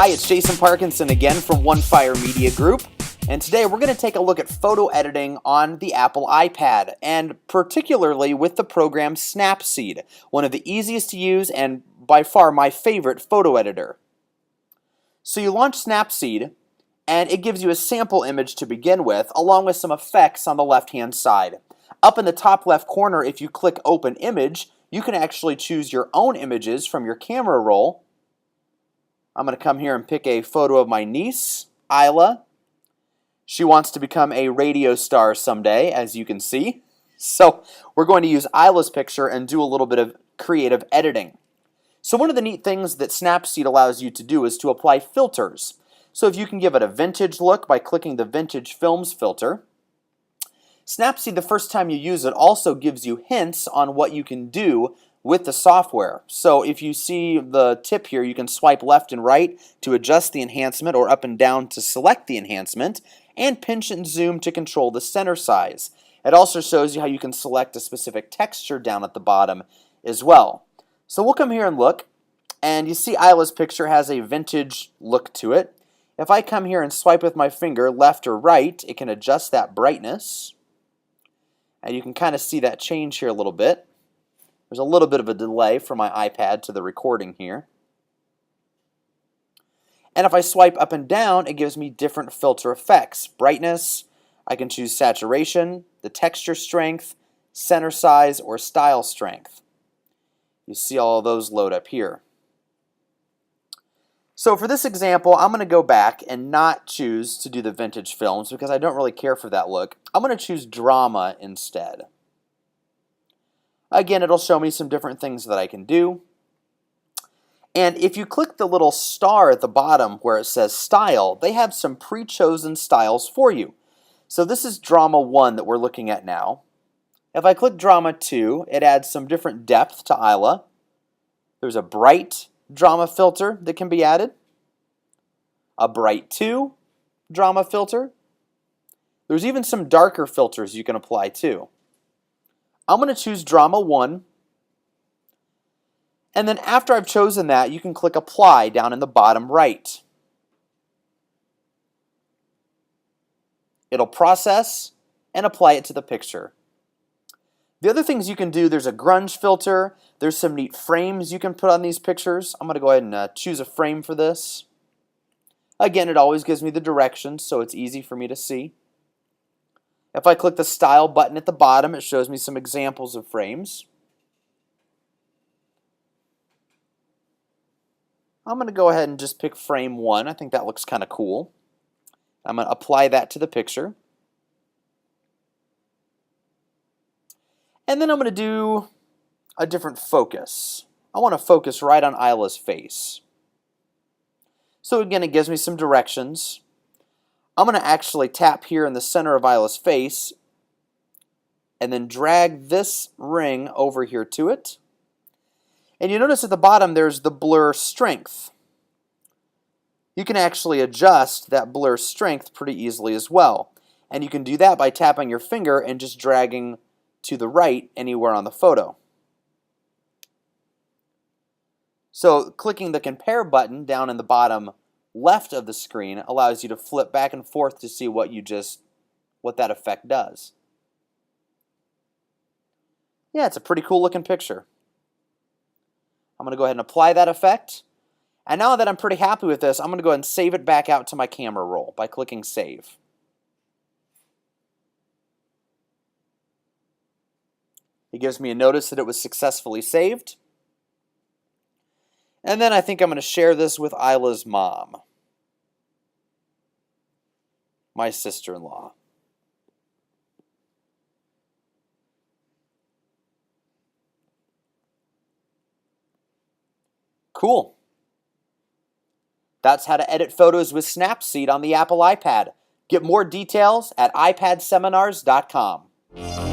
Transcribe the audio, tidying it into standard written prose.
Hi, it's Jason Parkinson again from OneFire Media Group, and today we're going to take a look at photo editing on the Apple iPad, and particularly with the program Snapseed, one of the easiest to use and by far my favorite photo editor. So you launch Snapseed, and it gives you a sample image to begin with, along with some effects on the left-hand side. Up in the top left corner, if you click Open Image, you can actually choose your own images from your camera roll. I'm going to come here and pick a photo of my niece, Isla. She wants to become a radio star someday, as you can see. So we're going to use Isla's picture and do a little bit of creative editing. So one of the neat things that Snapseed allows you to do is to apply filters. So if you can give it a vintage look by clicking the Vintage Films filter. Snapseed, the first time you use it, also gives you hints on what you can do with the software. So if you see the tip here, you can swipe left and right to adjust the enhancement or up and down to select the enhancement, and pinch and zoom to control the center size. It also shows you how you can select a specific texture down at the bottom as well. So we'll come here and look, and you see Isla's picture has a vintage look to it. If I come here and swipe with my finger left or right, it can adjust that brightness. And you can kind of see that change here a little bit. There's a little bit of a delay from my iPad to the recording here. And if I swipe up and down, it gives me different filter effects. Brightness, I can choose saturation, the texture strength, center size, or style strength. You see all of those load up here. So for this example, I'm going to go back and not choose to do the vintage films because I don't really care for that look. I'm going to choose drama instead. Again, it'll show me some different things that I can do. And if you click the little star at the bottom where it says Style, they have some pre-chosen styles for you. So this is Drama 1 that we're looking at now. If I click Drama 2, it adds some different depth to Isla. There's a bright drama filter that can be added. A bright 2 drama filter. There's even some darker filters you can apply too. I'm going to choose Drama 1. And then after I've chosen that, you can click Apply down in the bottom right. It'll process and apply it to the picture. The other things you can do, there's a grunge filter. There's some neat frames you can put on these pictures. I'm going to go ahead and choose a frame for this. Again, it always gives me the directions, so it's easy for me to see. If I click the Style button at the bottom, it shows me some examples of frames. I'm going to go ahead and just pick frame 1. I think that looks kind of cool. I'm going to apply that to the picture. And then I'm going to do a different focus. I want to focus right on Isla's face. So again, it gives me some directions. I'm going to actually tap here in the center of Isla's face and then drag this ring over here to it. And you notice at the bottom there's the blur strength. You can actually adjust that blur strength pretty easily as well. And you can do that by tapping your finger and just dragging to the right anywhere on the photo. So clicking the Compare button down in the bottom left of the screen allows you to flip back and forth to see what that effect does. Yeah, it's a pretty cool looking picture. I'm going to go ahead and apply that effect. And now that I'm pretty happy with this, I'm going to go ahead and save it back out to my camera roll by clicking Save. It gives me a notice that it was successfully saved. And then I think I'm going to share this with Isla's mom, my sister-in-law. Cool. That's how to edit photos with Snapseed on the Apple iPad. Get more details at iPadseminars.com.